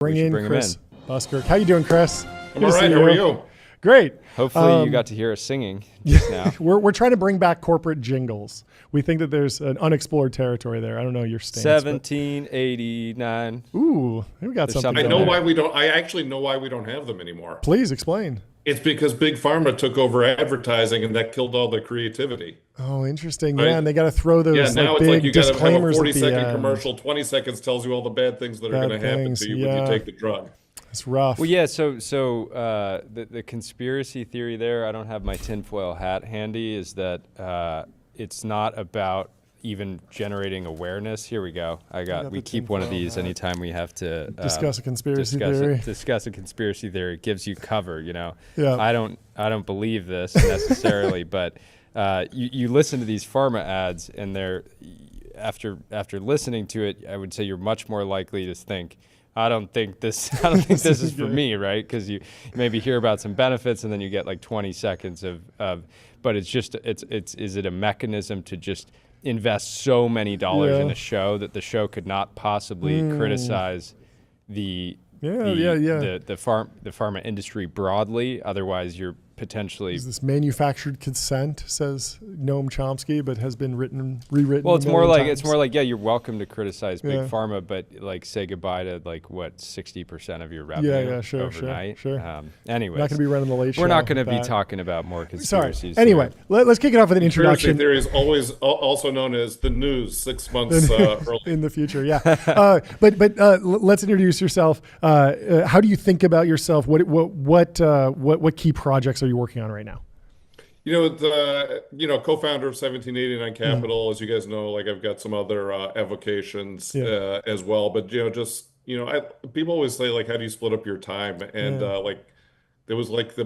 Bring in Chris Buskirk. How you doing, Chris? I'm all right. How are you? Great. Hopefully you got to hear us singing just now. We're trying to bring back corporate jingles. We think that there's an unexplored territory there. I don't know your stance. 1789. Ooh, we got something. I know why we don't. I actually know why we don't have them anymore. Please explain. It's because Big Pharma took over advertising, and that killed all the creativity. Oh, interesting. Right? Yeah, and they got to throw those now like, it's big like you got to have a disclaimers 40-second commercial. 20 seconds tells you all the bad things that are going to happen to you when you take the drug. It's rough. Well, yeah. So the conspiracy theory there. I don't have my tinfoil hat handy. Is that it's not about even generating awareness. Here we go. We keep one of these anytime we have to discuss a conspiracy theory. Discuss a conspiracy theory. It gives you cover. You know. Yeah. I don't believe this necessarily, but you listen to these pharma ads, and they're after listening to it, I would say you're much more likely to think, I don't think this is for me, right? Because you maybe hear about some benefits and then you get like 20 seconds of but is it a mechanism to just invest so many dollars in a show that the show could not possibly criticize the pharma industry broadly? Otherwise, you're potentially. Is this manufactured consent, says Noam Chomsky, but has been rewritten. Well, it's more like you're welcome to criticize big pharma, but like say goodbye to like what 60% of your revenue overnight. Sure. Anyways, not going to be running the late show. We're not going to be talking about more conspiracies. Sorry. Anyway, let's kick it off with an introduction. Conspiracy theory is always also known as the news 6 months early in the future. Yeah, but let's introduce yourself. How do you think about yourself? What key projects are you working on right now? Co-founder of 1789 Capital, as you guys know, like I've got some other avocations as well. But people always say like, how do you split up your time? And there was like the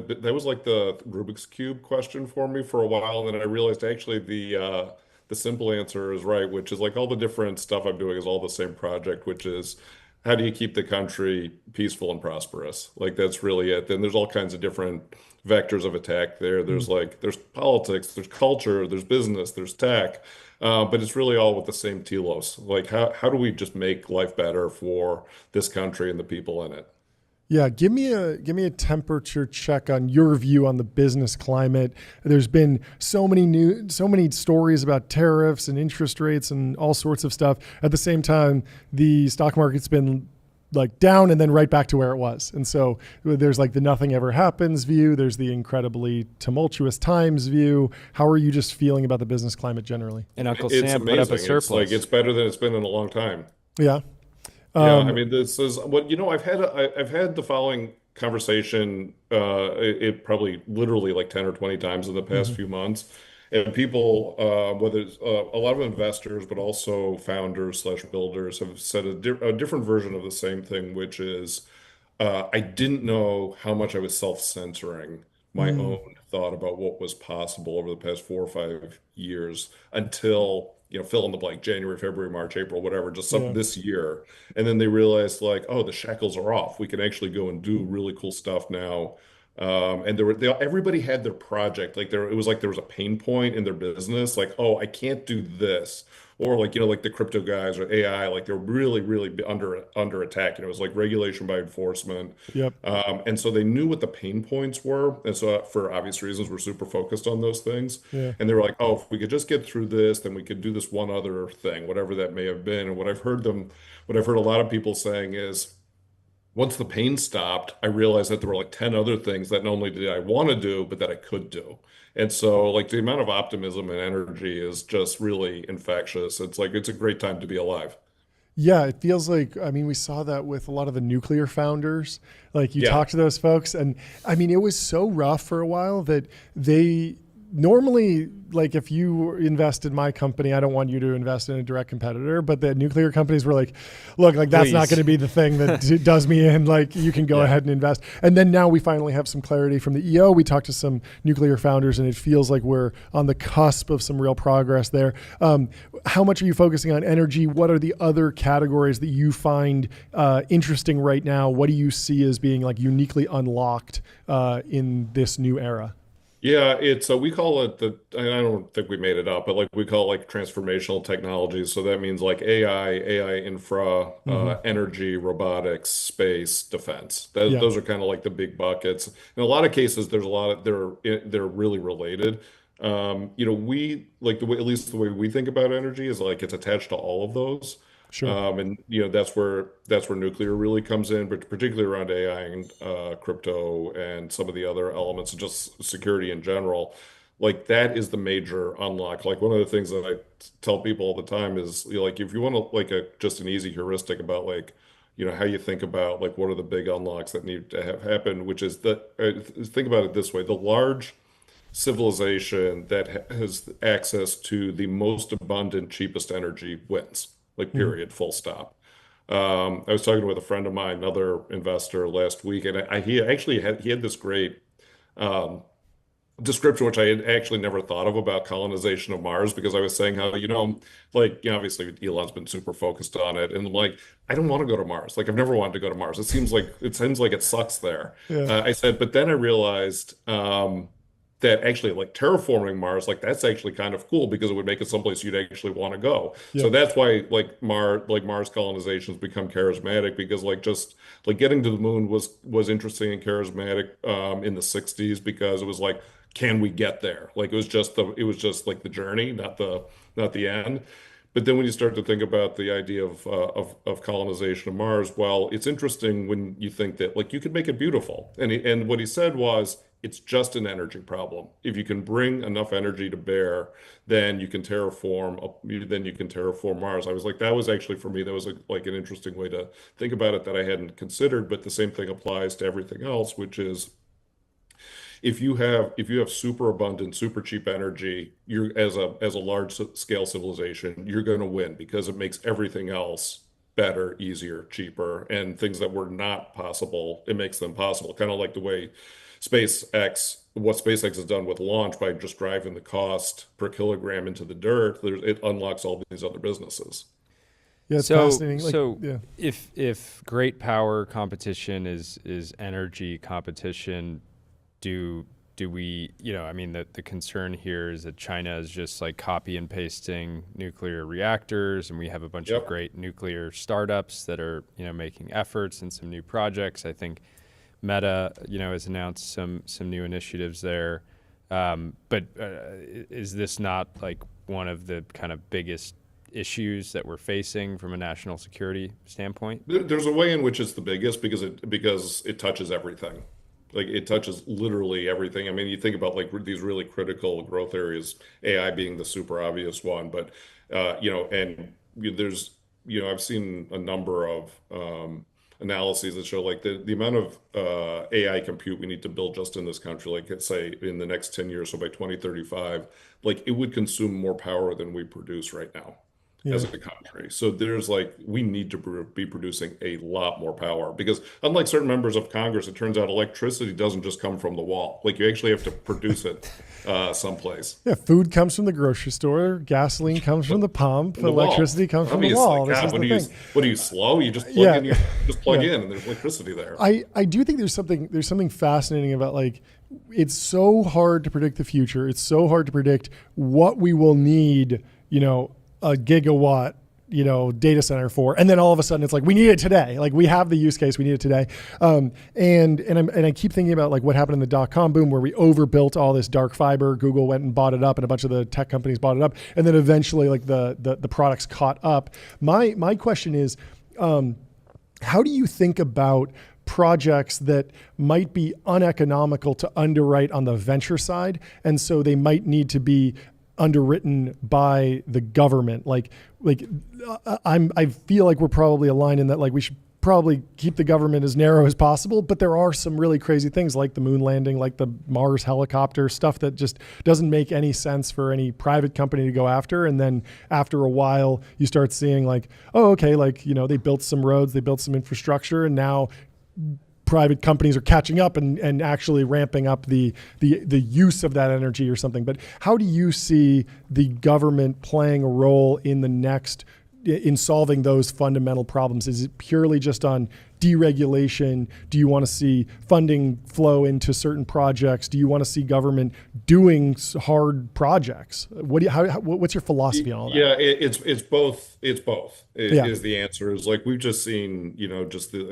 Rubik's Cube question for me for a while, and then I realized actually the simple answer is right, which is like all the different stuff I'm doing is all the same project, which is how do you keep the country peaceful and prosperous? Like that's really it. Then there's all kinds of different vectors of attack there. There's politics, there's culture, there's business, there's tech, but it's really all with the same telos. Like how do we just make life better for this country and the people in it? Yeah, give me a temperature check on your view on the business climate. There's been so many stories about tariffs and interest rates and all sorts of stuff. At the same time, the stock market's been like down and then right back to where it was. And so there's like the nothing ever happens view. There's the incredibly tumultuous times view. How are you just feeling about the business climate generally? And Uncle Sam put up a surplus. It's better than it's been in a long time. Yeah. I mean, this is what I've had the following conversation. It probably literally like 10 or 20 times in the past few months, and people, whether it's a lot of investors, but also founders / builders, have said a different version of the same thing, which is I didn't know how much I was self-censoring my own thought about what was possible over the past 4 or 5 years until. Fill in the blank, January, February, March, April, whatever, just this year. And then they realized like, oh, the shackles are off. We can actually go and do really cool stuff now. And everybody had their project. Like it was like there was a pain point in their business. Like, oh, I can't do this. Or like, like the crypto guys or AI, like they're really, really under attack. It was like regulation by enforcement. Yep. And so they knew what the pain points were. And so for obvious reasons, we're super focused on those things. Yeah. And they were like, oh, if we could just get through this, then we could do this one other thing, whatever that may have been. And what I've heard a lot of people saying is, once the pain stopped, I realized that there were like 10 other things that not only did I want to do, but that I could do. And so like the amount of optimism and energy is just really infectious. It's like, it's a great time to be alive. Yeah, it feels like, we saw that with a lot of the nuclear founders. Like you talk to those folks and it was so rough for a while that they normally, like if you invest in my company, I don't want you to invest in a direct competitor, but the nuclear companies were like, look, like that's not going to be the thing that does me in, like you can go ahead and invest. And then now we finally have some clarity from the EO. We talked to some nuclear founders and it feels like we're on the cusp of some real progress there. How much are you focusing on energy? What are the other categories that you find interesting right now? What do you see as being like uniquely unlocked in this new era? Yeah, it's we call it I don't think we made it up, but like we call it like transformational technologies. So that means like AI infra, Hmm. energy, robotics, space, defense. Yeah, Those are kind of like the big buckets. In a lot of cases, there's a lot of they're really related. We like the way, at least the way we think about energy is like it's attached to all of those. sure. And that's where nuclear really comes in, but particularly around AI and crypto and some of the other elements and just security in general. Like that is the major unlock. Like one of the things that I tell people all the time is like if you want to like a just an easy heuristic about like how you think about like what are the big unlocks that need to have happen, which is that think about it this way: the large civilization that has access to the most abundant, cheapest energy wins. Like, Hmm. period, full stop. I was talking with a friend of mine, another investor, last week, and he actually had this great um, description, which I had actually never thought of about colonization of Mars, because I was saying how, like, obviously Elon's been super focused on it, and like, I don't want to go to Mars. Like, I've never wanted to go to Mars. It seems like it sucks there. Yeah, I said, but then I realized that actually, like, terraforming Mars, like, that's actually kind of cool because it would make it someplace you'd actually want to go. yeah, So that's why, like, Mars colonizations become charismatic because, like, just like getting to the moon was interesting and charismatic in the '60s because it was like can we get there? Like it was just like the journey, not the end. But then when you start to think about the idea of colonization of Mars, well, it's interesting when you think that like you could make it beautiful. And what he said was it's just an energy problem. If you can bring enough energy to bear, then you can terraform Mars. I was like, that was actually for me, that was like an interesting way to think about it that I hadn't considered. But the same thing applies to everything else, which is if you have super abundant, super cheap energy, you're as a large scale civilization, you're going to win because it makes everything else better, easier, cheaper, and things that were not possible, it makes them possible. Kind of like the way what SpaceX has done with launch by just driving the cost per kilogram into the dirt, it unlocks all these other businesses. yeah. It's So, fascinating. Like, so yeah, if great power competition is energy competition, do we, I mean, the concern here is that China is just like copy and pasting nuclear reactors, and we have a bunch of Yep. great nuclear startups that are, making efforts and some new projects. I think Meta, has announced some new initiatives there. But is this not like one of the kind of biggest issues that we're facing from a national security standpoint? There's a way in which it's the biggest because it touches everything. Like it touches literally everything. I mean, you think about like these really critical growth areas, AI being the super obvious one, but and there's I've seen a number of analyses that show like the amount of AI compute we need to build just in this country, like let's say in the next 10 years, so by 2035, like it would consume more power than we produce right now as yeah, a country. So there's like we need to be producing a lot more power because unlike certain members of Congress, it turns out electricity doesn't just come from the wall. Like you actually have to produce it someplace. yeah. Food comes from the grocery store. Gasoline comes from the pump. From the wall. Electricity comes from the Obviously, wall. This God, is the thing. what are you slow? You just plug Yeah, in, you just plug yeah. in, and there's electricity there. I do think there's something fascinating about like it's so hard to predict the future. It's so hard to predict what we will need, a gigawatt, data center for, and then all of a sudden it's like we need it today. Like we have the use case, we need it today. And I keep thinking about like what happened in the dot-com boom where we overbuilt all this dark fiber. Google went and bought it up, and a bunch of the tech companies bought it up, and then eventually like the products caught up. My question is, how do you think about projects that might be uneconomical to underwrite on the venture side, and so they might need to be underwritten by the government? I feel like we're probably aligned in that like we should probably keep the government as narrow as possible, but there are some really crazy things like the moon landing, like the Mars helicopter stuff that just doesn't make any sense for any private company to go after. And then after a while you start seeing like, oh, okay, like, they built some roads, they built some infrastructure, and now private companies are catching up and actually ramping up the use of that energy or something. But how do you see the government playing a role in solving those fundamental problems? Is it purely just on deregulation? Do you want to see funding flow into certain projects? Do you want to see government doing hard projects? What's your philosophy on all that? Yeah, it's both. It's both Yeah, is the answer. Is like we've just seen,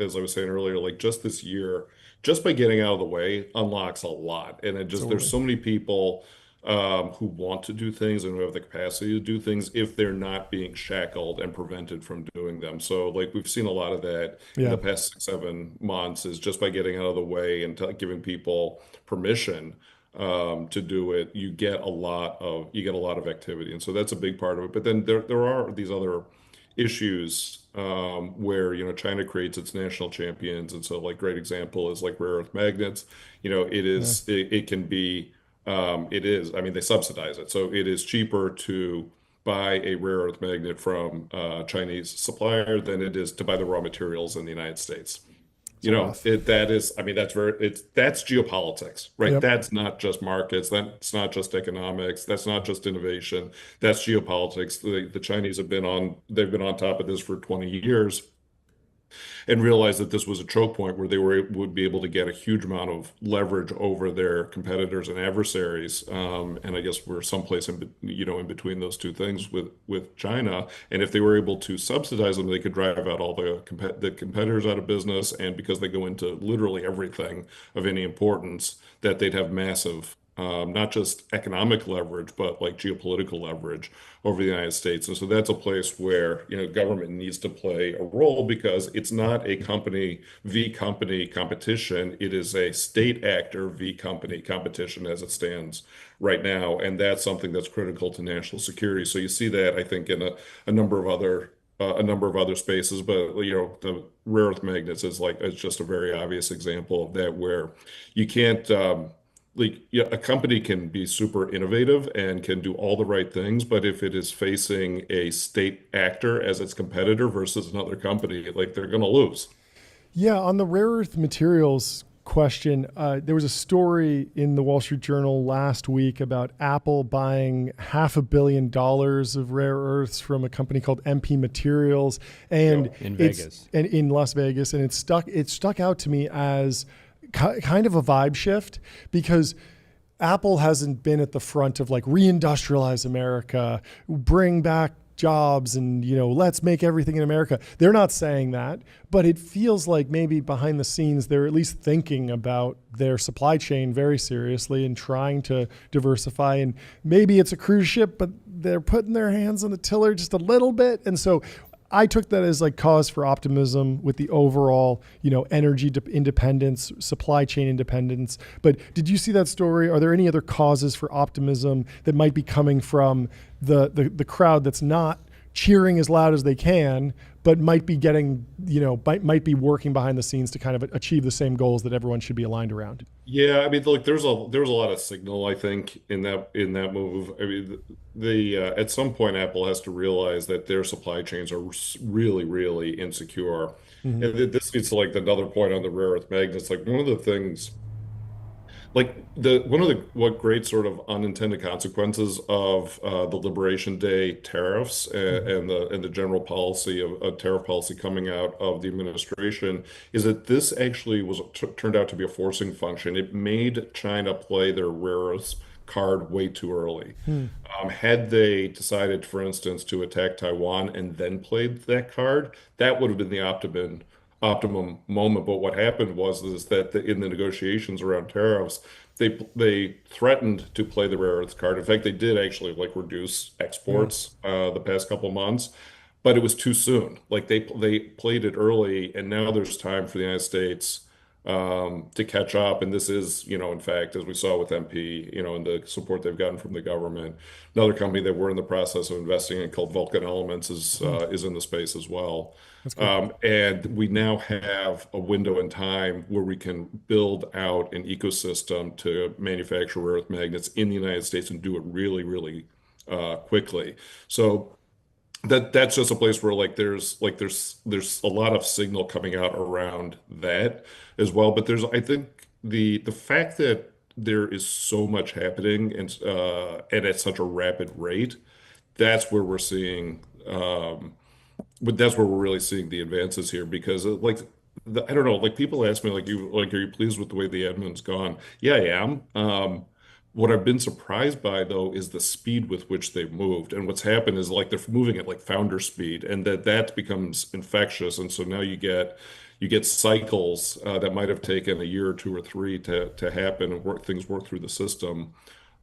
as I was saying earlier, like just this year, just by getting out of the way unlocks a lot. And it just there's absolutely. so many people who want to do things and who have the capacity to do things if they're not being shackled and prevented from doing them. So like we've seen a lot of that in Yeah, the past 6, 7 months is just by getting out of the way and giving people permission to do it, you get a lot of activity, and so that's a big part of it. But then there are these other issues where China creates its national champions, and so like great example is like rare earth magnets. yeah, It can be it is I mean they subsidize it, so it is cheaper to buy a rare earth magnet from a Chinese supplier than it is to buy the raw materials in the United States. it's rough. That is, I mean, that's geopolitics, right? Yep. That's not just markets. That's not just economics. That's not just innovation. That's geopolitics. The Chinese they've been on top of this for 20 years and realized that this was a choke point where would be able to get a huge amount of leverage over their competitors and adversaries. And I guess we're someplace in between those two things with China. And if they were able to subsidize them, they could drive out all the competitors out of business. And because they go into literally everything of any importance, that they'd have massive not just economic leverage, but like geopolitical leverage over the United States. And so that's a place where, government needs to play a role because it's not a company v company competition. It is a state actor v company competition as it stands right now. And that's something that's critical to national security. So you see that, I think, in a number of other spaces, but the rare earth magnets is just a very obvious example of that, where you can't like yeah, a company can be super innovative and can do all the right things, but if it is facing a state actor as its competitor versus another company, like they're going to lose. Yeah, on the rare earth materials question, there was a story in the Wall Street Journal last week about Apple buying $500 million of rare earths from a company called MP Materials, and In Vegas. and in Las Vegas, and it stuck out to me as kind of a vibe shift because Apple hasn't been at the front of like reindustrialize America, bring back jobs, and let's make everything in America. They're not saying that, but it feels like maybe behind the scenes they're at least thinking about their supply chain very seriously and trying to diversify. And maybe it's a cruise ship, but they're putting their hands on the tiller just a little bit. And so I took that as like cause for optimism with the overall, energy independence, supply chain independence. But did you see that story? Are there any other causes for optimism that might be coming from the crowd that's not cheering as loud as they can, but might be getting, might be working behind the scenes to kind of achieve the same goals that everyone should be aligned around? Yeah, I mean, look, there was a lot of signal, I think, in that move. I mean, the at some point, Apple has to realize that their supply chains are really, really insecure, and Mm-hmm. this gets to like another point on the rare earth magnets. Like one of the things like the one of the what great sort of unintended consequences of the Liberation Day tariffs Mm-hmm. and the general policy of tariff policy coming out of the administration is that this actually turned out to be a forcing function. It made China play their rare earths card way too early. Hmm. Had they decided, for instance, to attack Taiwan and then played that card, that would have been the optimum moment. But what happened was is that in the negotiations around tariffs, they threatened to play the rare earths card. In fact, they did actually like reduce Yeah. exports the past couple months, but it was too soon. Like they played it early, and now there's time for the United States to catch up. And this is, in fact, as we saw with MP, and the support they've gotten from the government. Another company that we're in the process of investing in called Vulcan Elements Hmm. is in the space as well. That's cool. And we now have a window in time where we can build out an ecosystem to manufacture rare earth magnets in the United States and do it really, really quickly. So that's just a place where there's a lot of signal coming out around that as well. But there's I think the fact that there is so much happening and at such a rapid rate, that's where we're seeing but that's where we're really seeing the advances here because like I don't know, like people ask me are you pleased with the way the admin's gone? Yeah, I am. What I've been surprised by though is the speed with which they've moved. And what's happened is like they're moving at like founder speed, and that becomes infectious. And so now you get cycles that might have taken a year or two or three to happen and things work through the system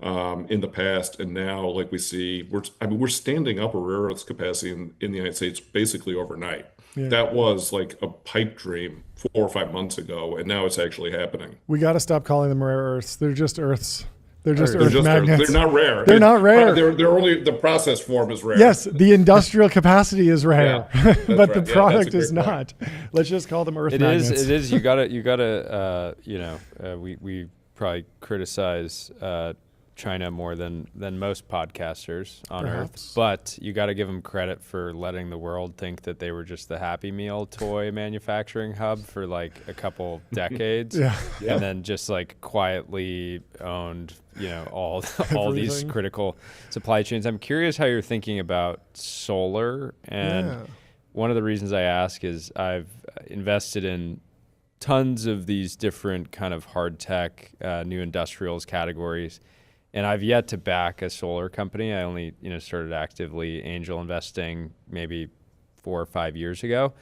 in the past. And now like we see we're standing up a rare earths capacity in the United States basically overnight. Yeah. That was like a pipe dream 4 or 5 months ago, and now it's actually happening. We got to stop calling them rare earths. They're just earths. They're just They're earth just magnets. they're not rare. They're not rare. They're only the process form is rare. Yes, the industrial capacity is rare, Yeah, but right. the Yeah, product that's a is great not. Let's just call them earth It magnets. is. It is. You gotta. We probably criticize China more than most podcasters on Perhaps. Earth, but you got to give them credit for letting the world think that they were just the Happy Meal toy manufacturing hub for like a couple decades, Yeah. and then just like quietly owned, all these Everything. critical supply chains. I'm curious how you're thinking about solar, and Yeah. one of the reasons I ask is I've invested in tons of these different kind of hard tech, new industrials categories. And I've yet to back a solar company. I only, started actively angel investing maybe 4 or 5 years ago,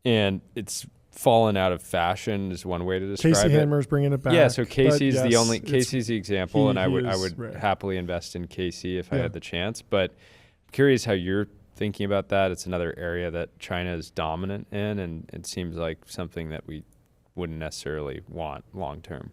and it's fallen out of fashion is one way to describe Casey it. Hammer's bringing it back. Yeah, so but Casey's yes, Casey's the example, and I would rare. happily invest in Casey if I Yeah. had the chance. But I'm curious how you're thinking about that. It's another area that China is dominant in, and it seems like something that we wouldn't necessarily want long term.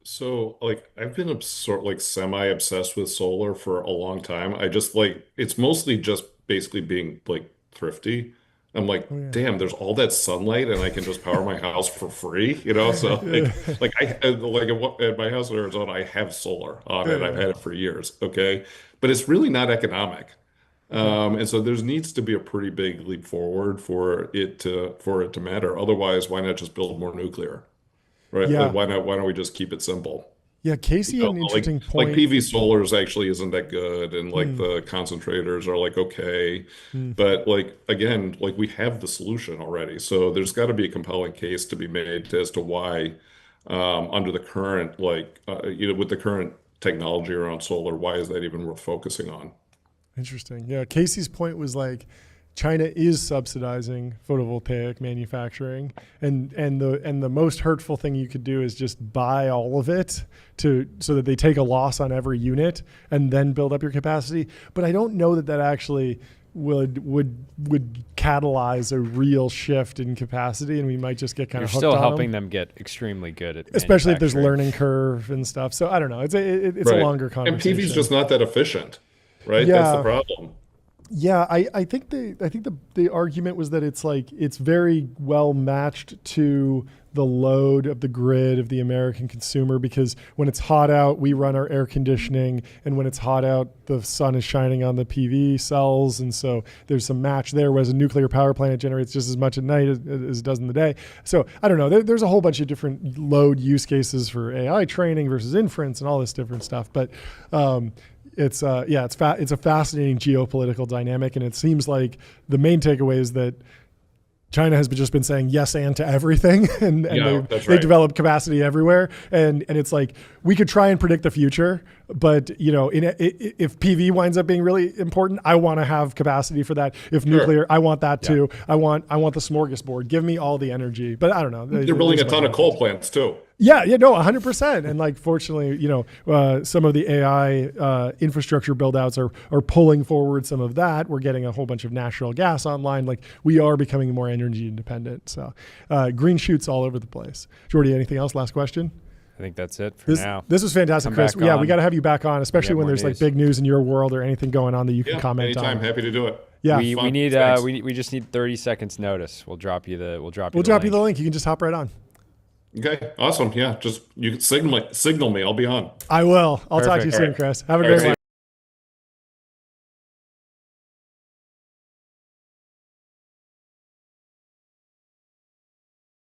So like I've been sort like semi obsessed with solar for a long time. I just it's mostly just basically being like thrifty. I'm like, Oh, yeah. damn, there's all that sunlight and I can just power my house for free, So at my house in Arizona, I have solar on it. I've had it for years, okay? But it's really not economic. And so there needs to be a pretty big leap forward for it to matter. Otherwise, why not just build more nuclear? Right? Yeah. Like, why don't we just keep it simple? Yeah, Casey had an interesting Like point. PV solars actually isn't that good, and like the concentrators are like okay, but like again, like we have the solution already. So there's got to be a compelling case to be made as to why, under the current with the current technology around solar, why is that even worth focusing on? Interesting. Yeah, Casey's point was like China is subsidizing photovoltaic manufacturing, and the most hurtful thing you could do is just buy all of it so that they take a loss on every unit and then build up your capacity. But I don't know that actually would catalyze a real shift in capacity, and we might just get kind You're of hooked still on helping them. them get extremely good at Especially if there's manufacturing. learning curve and stuff. So I don't know. It's a Right. longer And conversation. PV's just not that efficient, right? Yeah. That's the problem. Yeah, I think the argument was that it's very well matched to the load of the grid of the American consumer, because when it's hot out, we run our air conditioning, and when it's hot out, the sun is shining on the PV cells, and so there's some match there. Whereas a nuclear power plant, it generates just as much at night as it does in the day. So I don't know. There's a whole bunch of different load use cases for AI training versus inference and all this different stuff, but. It's a fascinating geopolitical dynamic, and it seems like the main takeaway is that China has just been saying yes and to everything, and that's they right. develop capacity everywhere, and it's like we could try and predict the future, but if PV winds up being really important, I want to have capacity for that. If nuclear, I want that too. I want the smorgasbord. Give me all the energy. But I don't know. They're building a ton of coal plants too. Yeah, no, 100%. And like, fortunately, some of the AI infrastructure build-outs are pulling forward some of that. We're getting a whole bunch of natural gas online. Like, we are becoming more energy independent. So green shoots all over the place. Jordy, anything else? Last question? I think that's it for now. This was fantastic, Come Chris. back Yeah, on. we got to have you back on, especially when more there's like news. big news in your world or anything going on that you can comment Anytime, on. happy to do it. Yeah, we Fun. need Thanks. we just need 30 seconds notice. We'll drop you the we'll drop you the link. You can just hop right on. Okay, awesome. Yeah, just you can signal me. I'll be on. I will. I'll talk to you Perfect. soon, All right. Chris. Have a All great right, one.